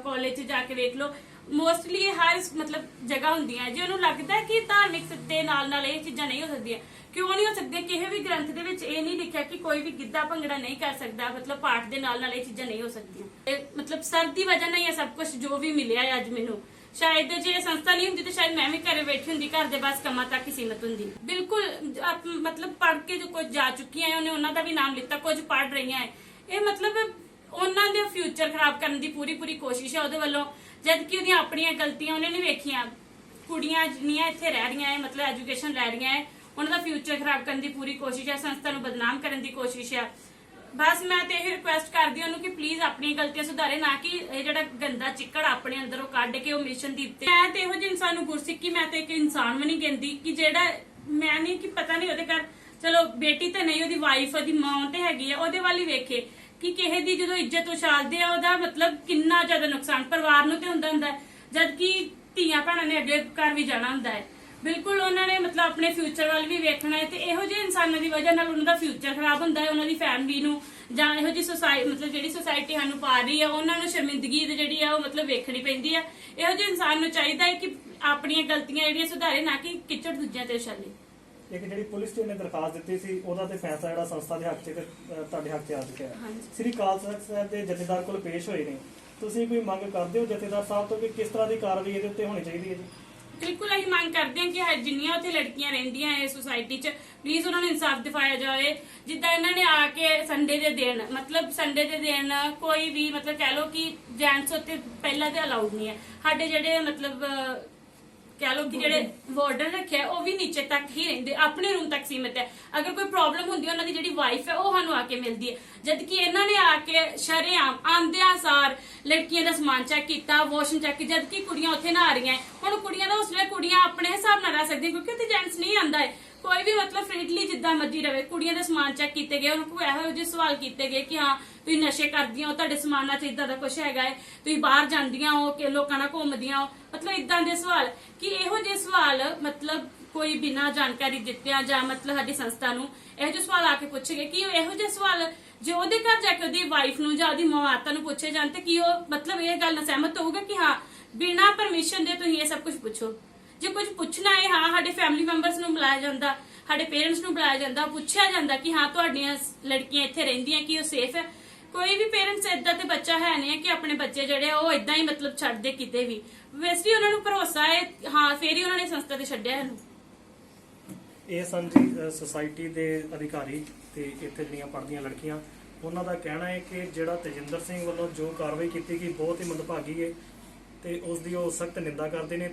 ਕਾਲਜ 'ਚ ਜਾ ਕੇ ਵੇਖ ਲਓ, ਮੋਸਟਲੀ ਇਹ ਹਰ ਮਤਲਬ ਜਗ੍ਹਾ ਹੁੰਦੀਆਂ। ਜੇ ਉਹਨੂੰ ਲੱਗਦਾ ਕਿ ਧਾਰਮਿਕ ਦੇ ਨਾਲ ਨਾਲ ਇਹ ਚੀਜ਼ਾਂ ਨਹੀਂ ਹੋ ਸਕਦੀਆਂ, ਕਿਉਂ ਨਹੀਂ ਹੋ ਸਕਦੀਆਂ? ਕਿਸੇ ਵੀ ਗ੍ਰੰਥ ਦੇ ਵਿੱਚ ਇਹ ਨਹੀਂ ਲਿਖਿਆ ਕਿ ਕੋਈ ਵੀ ਗਿੱਧਾ ਭੰਗੜਾ ਨਹੀਂ ਕਰ ਸਕਦਾ, ਮਤਲਬ ਪਾਠ ਦੇ ਨਾਲ ਨਾਲ ਇਹ ਚੀਜ਼ਾਂ ਨਹੀਂ ਹੋ ਸਕਦੀਆਂ। ਇਹ ਮਤਲਬ ਸਰ ਦੀ ਵਜ੍ਹਾ ਨਾਲ ਹੀ ਇਹ ਸਭ ਕੁਝ ਜੋ ਵੀ ਮਿਲਿਆ ਹੈ ਅੱਜ ਮੈਨੂੰ। ਸ਼ਾਇਦ ਜੇ ਇਹ ਸੰਸਥਾ ਨਹੀਂ ਹੁੰਦੀ ਤਾਂ ਸ਼ਾਇਦ ਮੈਂ ਵੀ ਘਰੇ ਬੈਠੀ ਹੁੰਦੀ, ਘਰ ਦੇ ਬਸ ਕੰਮਾਂ ਤੱਕ ਹੀ ਸੀਮਤ ਹੁੰਦੀ। ਬਿਲਕੁਲ ਮਤਲਬ ਪੜ੍ਹ ਕੇ ਜੋ ਕੁਝ ਜਾ ਚੁੱਕੀਆਂ ਹੈ, ਉਹਨੇ ਉਹਨਾਂ ਦਾ ਵੀ ਨਾਮ ਲਿੱਤਾ, ਕੁਝ ਪੜ੍ਹ ਰਹੀਆਂ ਹੈ। ਇਹ ਮਤਲਬ ਉਹਨਾਂ ਦੇ ਫਿਊਚਰ ਖਰਾਬ ਕਰਨ ਦੀ ਪੂਰੀ ਕੋਸ਼ਿਸ਼ ਹੈ ਉਹਦੇ ਵੱਲੋਂ, ਜਦਕਿ ਉਹਦੀਆਂ ਆਪਣੀਆਂ ਗਲਤੀਆਂ ਉਹਨੇ ਨਹੀਂ ਵੇਖੀਆਂ। ਕੁੜੀਆਂ ਜਿੰਨੀਆਂ ਇੱਥੇ ਰਹਿ ਰਹੀਆਂ ਹੈ, ਮਤਲਬ ਐਜੂਕੇਸ਼ਨ ਲੈ ਰਹੀਆਂ ਹੈ, ਉਹਨਾਂ ਦਾ ਫਿਊਚਰ ਖਰਾਬ ਕਰਨ ਦੀ ਪੂਰੀ ਕੋਸ਼ਿਸ਼ ਹੈ, ਸੰਸਥਾ ਨੂੰ ਬਦਨਾਮ ਕਰਨ ਦੀ ਕੋਸ਼ਿਸ਼ ਹੈ। ਬਸ ਮੈਂ ਤੇ ਇਹ ਰਿਕੁਐਸਟ ਕਰਦੀ ਹਾਂ ਉਹਨੂੰ ਕਿ ਪਲੀਜ਼ ਆਪਣੀਆਂ ਗਲਤੀਆਂ ਸੁਧਾਰੇ, ਨਾ ਕਿ ਇਹ ਜਿਹੜਾ ਗੰਦਾ ਚਿੱਕੜ ਆਪਣੇ ਅੰਦਰੋਂ ਕੱਢ ਕੇ ਉਹ ਮਿਸ਼ਨ ਦੀ ਉੱਤੇ। ਮੈਂ ਤੇ ਇਹੋ ਜਿਹੇ ਇਨਸਾਨ ਨੂੰ ਗੁਰਸਿੱਖੀ, ਮੈਂ ਤੇ ਇੱਕ ਇਨਸਾਨ ਵੀ ਨਹੀਂ ਕਹਿੰਦੀ ਕਿ ਜਿਹੜਾ ਮੈਂ ਨਹੀਂ ਕਿ ਪਤਾ ਨਹੀਂ ਉਹਦੇ ਘਰ, ਚਲੋ ਬੇਟੀ ਤੇ ਨਹੀਂ, ਉਹਦੀ ਵਾਈਫ, ਉਹਦੀ ਮਾਂ ਤੇ ਹੈਗੀ ਆ, ਉਹਦੇ ਵੱਲ ਹੀ ਵੇਖੇ ਕਿ ਕਿਸੇ ਦੀ ਜਦੋਂ ਇੱਜ਼ਤ ਉਛਾਲਦੇ ਆ ਉਹਦਾ ਮਤਲਬ ਕਿੰਨਾ ਜ਼ਿਆਦਾ ਨੁਕਸਾਨ ਪਰਿਵਾਰ ਨੂੰ ਤੇ ਹੁੰਦਾ ਹੈ, ਜਦਕਿ ਧੀਆਂ ਭੈਣਾਂ ਨੇ ਅੱਗੇ ਘਰ ਵੀ ਜਾਣਾ ਹੁੰਦਾ ਹੈ। ਬਿਲਕੁਲ ਉਹਨਾਂ ਨੇ ਮਤਲਬ ਆਪਣੇ ਫਿਊਚਰ ਵੱਲ ਵੀ ਵੇਖਣਾ ਹੈ, ਤੇ ਇਹੋ ਜਿਹੇ ਇਨਸਾਨਾਂ ਦੀ ਵਜ੍ਹਾ ਨਾਲ ਉਹਨਾਂ ਦਾ ਫਿਊਚਰ ਖਰਾਬ ਹੁੰਦਾ ਹੈ, ਉਹਨਾਂ ਦੀ ਫੈਮਿਲੀ ਨੂੰ ਜਾਂ ਇਹੋ ਜਿਹੀ ਸੋਸਾਇਟੀ ਮਤਲਬ ਜਿਹੜੀ ਸੋਸਾਇਟੀ ਸਾਨੂੰ ਪਾ ਰਹੀ ਆ ਉਹਨਾਂ ਨੂੰ ਸ਼ਰਮਿੰਦਗੀ ਜਿਹੜੀ ਆ ਉਹ ਮਤਲਬ ਵੇਖਣੀ ਪੈਂਦੀ ਆ। ਇਹੋ ਜਿਹੇ ਇਨਸਾਨ ਨੂੰ ਚਾਹੀਦਾ ਹੈ ਕਿ ਆਪਣੀਆਂ ਗਲਤੀਆਂ ਜਿਹੜੀਆਂ ਸੁਧਾਰੇ, ਨਾ ਕਿ ਕਿਚੜ ਦੂਜਿਆਂ ਤੇ ਉਛਾਲੇ। ਇੱਕ ਜਿਹੜੀ ਪੁਲਿਸ ਨੇ ਦਰਖਾਸਤ ਦਿੱਤੀ ਸੀ, ਉਹਦਾ ਤੇ ਫੈਸਲਾ ਜਿਹੜਾ ਸੰਸਥਾ ਦੇ ਹੱਕ 'ਚ ਤੁਹਾਡੇ ਹੱਕ 'ਚ ਆ ਚੁੱਕਿਆ ਹੈ। ਸ੍ਰੀ ਅਕਾਲ ਤਖ਼ਤ ਸਾਹਿਬ ਦੇ ਜਥੇਦਾਰ ਕੋਲ ਪੇਸ਼ ਹੋਏ ਨੇ, ਤੁਸੀਂ ਕੋਈ ਮੰਗ ਕਰਦੇ ਹੋ ਜਥੇਦਾਰ ਸਾਹਿਬ ਤੋਂ ਕਿ ਕਿਸ ਤਰ੍ਹਾਂ ਦੀ ਕਾਰਵਾਈ ਇਹਦੇ ਉੱਤੇ ਹੋਣੀ ਚਾਹੀਦੀ ਹੈ ਜੀ? ਬਿਲਕੁਲ ਅਸੀਂ ਮੰਗ ਕਰਦੇ ਹਾਂ ਕਿ ਜਿੰਨੀਆਂ ਉੱਥੇ ਲੜਕੀਆਂ ਰਹਿੰਦੀਆਂ ਇਸ ਸੁਸਾਇਟੀ 'ਚ, ਪਲੀਜ਼ ਉਹਨਾਂ ਨੂੰ ਇਨਸਾਫ ਦਿਵਾਇਆ ਜਾਵੇ। ਜਿੱਦਾਂ ਇਹਨਾਂ ਨੇ ਆ ਕੇ ਸੰਡੇ ਦੇ ਦਿਨ ਕੋਈ ਵੀ ਮਤਲਬ ਕਹਿ ਲਓ ਕਿ ਜੈਂਟਸ ਉੱਥੇ ਪਹਿਲਾਂ ਤੇ ਅਲਾਉਡ ਨਹੀਂ ਹੈ। ਸਾਡੇ ਜਿਹੜੇ ਮਤਲਬ ਕਹਿ ਲਓ ਕਿ ਜਿਹੜੇ ਵਾਰਡਨ ਰੱਖਿਆ ਉਹ ਵੀ ਨੀਚੇ ਤੱਕ ਹੀ ਰਹਿੰਦੇ, ਆਪਣੇ ਰੂਮ ਤੱਕ ਸੀਮਿਤ ਹੈ। ਅਗਰ ਕੋਈ ਪ੍ਰੋਬਲਮ ਹੁੰਦੀ ਹੈ, ਉਹਨਾਂ ਦੀ ਜਿਹੜੀ ਵਾਈਫ ਹੈ ਉਹ ਸਾਨੂੰ ਆ ਕੇ ਮਿਲਦੀ ਹੈ, ਜਦਕਿ ਇਹਨਾਂ ਨੇ ਆ ਕੇ ਸ਼ਰੇਆਮ ਆਂਦਿਆਂ ਸਾਰ ਲੜਕੀਆਂ ਦਾ ਸਮਾਨ ਚੈੱਕ ਕੀਤਾ, ਵਾਸ਼ਰੂਮ ਚੈੱਕ, ਜਦਕਿ ਕੁੜੀਆਂ ਉੱਥੇ ਨਾ ਆ ਰਹੀਆਂ। ਹੁਣ ਕੁੜੀਆਂ ਦਾ ਹੌਸਲਾ, ਕੁੜੀਆਂ ਆਪਣੇ ਹਿਸਾਬ ਨਾਲ ਰਹਿ ਸਕਦੀਆਂ ਕਿਉਂਕਿ ਉੱਥੇ ਜੈਂਟਸ ਨਹੀਂ ਆਂਦਾ ਹੈ। ਕੋਈ ਵੀ ਮਤਲਬ ਫ੍ਰੀਡਲੀ ਜਿੱਦਾਂ ਮਰਜ਼ੀ ਰਵੇ। ਕੁੜੀਆਂ ਦੇ ਸਮਾਨ ਚੈੱਕ ਕੀਤੇ ਗਏ, ਉਹਨਾਂ ਕੋਲ ਇਹੋ ਜਿਹੇ ਸਵਾਲ ਕੀਤੇ ਗਏ ਕਿ ਹਾਂ ਤੁਸੀਂ ਨਸ਼ੇ ਕਰਦੀਆਂ ਹੋ, ਤੁਹਾਡੇ ਸਮਾਨਾਂ 'ਚ ਇਦਾਂ ਦਾ ਕੁਝ ਹੈਗਾ ਹੈ, ਤੁਸੀਂ ਬਾਹਰ ਜਾਂਦੀਆਂ ਹੋ ਕਿ ਲੋਕਾਂ ਨਾਲ ਘੁੰਮਦੀਆਂ ਹੋ, ਮਤਲਬ ਇਦਾਂ ਦੇ ਸਵਾਲ ਕਿ ਇਹੋ ਜਿਹੇ ਸਵਾਲ ਮਤਲਬ ਕੋਈ ਬਿਨਾਂ ਜਾਣਕਾਰੀ ਦਿੱਤਿਆਂ ਜਾਂ ਮਤਲਬ ਸਾਡੀ ਸੰਸਥਾ ਨੂੰ ਇਹੋ ਜਿਹੇ ਸਵਾਲ ਆ ਕੇ ਪੁੱਛੇ ਗਏ ਕਿ ਇਹੋ ਜਿਹੇ ਸਵਾਲ ਜੇ ਉਹਦੇ ਘਰ ਜਾ ਕੇ ਉਹਦੀ ਵਾਈਫ ਨੂੰ ਜਾਂ ਉਹਦੀ ਮਾਤਾ ਨੂੰ ਪੁੱਛੇ ਜਾਣ ਤੇ ਕੀ ਉਹ ਮਤਲਬ ਇਹ ਗੱਲ ਨਾਲ ਸਹਿਮਤ ਹੋਊਗਾ ਕਿ ਹਾਂ ਬਿਨਾਂ ਪਰਮਿਸ਼ਨ ਦੇ ਤੁਸੀਂ ਇਹ ਸਭ ਕੁਝ ਪੁੱਛੋ। ਜੇ ਕੁਝ ਪੁੱਛਣਾ ਹੈ, ਹਾਂ ਸਾਡੇ ਫੈਮਿਲੀ ਮੈਂਬਰਸ ਨੂੰ ਬੁਲਾਇਆ ਜਾਂਦਾ, ਸਾਡੇ ਪੇਰੈਂਟਸ ਨੂੰ ਬੁਲਾਇਆ ਜਾਂਦਾ, ਪੁੱਛਿਆ ਜਾਂਦਾ ਕਿ ਹਾਂ ਤੁਹਾਡੀਆਂ ਲੜਕੀਆਂ ਇੱਥੇ ਰਹਿੰਦੀਆਂ, ਕਿ ਉਹ ਸੇਫ ਹੈ। ਕੋਈ ਵੀ ਪੇਰੈਂਟਸ ਏਦਾਂ ਤੇ ਬੱਚਾ ਹੈ ਨਹੀਂ ਕਿ ਆਪਣੇ ਬੱਚੇ ਜਿਹੜੇ ਉਹ ਏਦਾਂ ਹੀ ਮਤਲਬ ਛੱਡ ਦੇ ਕਿਤੇ ਵੀ। ਵੈਸੇ ਉਹਨਾਂ ਨੂੰ ਭਰੋਸਾ ਹੈ, ਹਾਂ ਫੇਰ ਹੀ ਉਹਨਾਂ ਨੇ ਸੰਸਥਾ ਤੇ ਛੱਡਿਆ ਇਹਨੂੰ। ਇਹ ਸਨ ਜੀ ਸੁਸਾਇਟੀ ਦੇ ਅਧਿਕਾਰੀ ਤੇ ਇੱਥੇ ਜਿਹੜੀਆਂ ਪੜ੍ਹਦੀਆਂ ਲੜਕੀਆਂ, ਉਹਨਾਂ ਦਾ ਕਹਿਣਾ ਹੈ ਕਿ ਜਿਹੜਾ ਤੇਜਿੰਦਰ ਸਿੰਘ ਵੱਲੋਂ ਜੋ ਕਾਰਵਾਈ ਕੀਤੀ ਗਈ ਬਹੁਤ ਹੀ ਮੰਦਭਾਗੀ ਹੈ ਤੇ ਉਸ ਦੀ ਉਹ ਸਖਤ ਨਿੰਦਾ ਕਰਦੇ ਨੇ।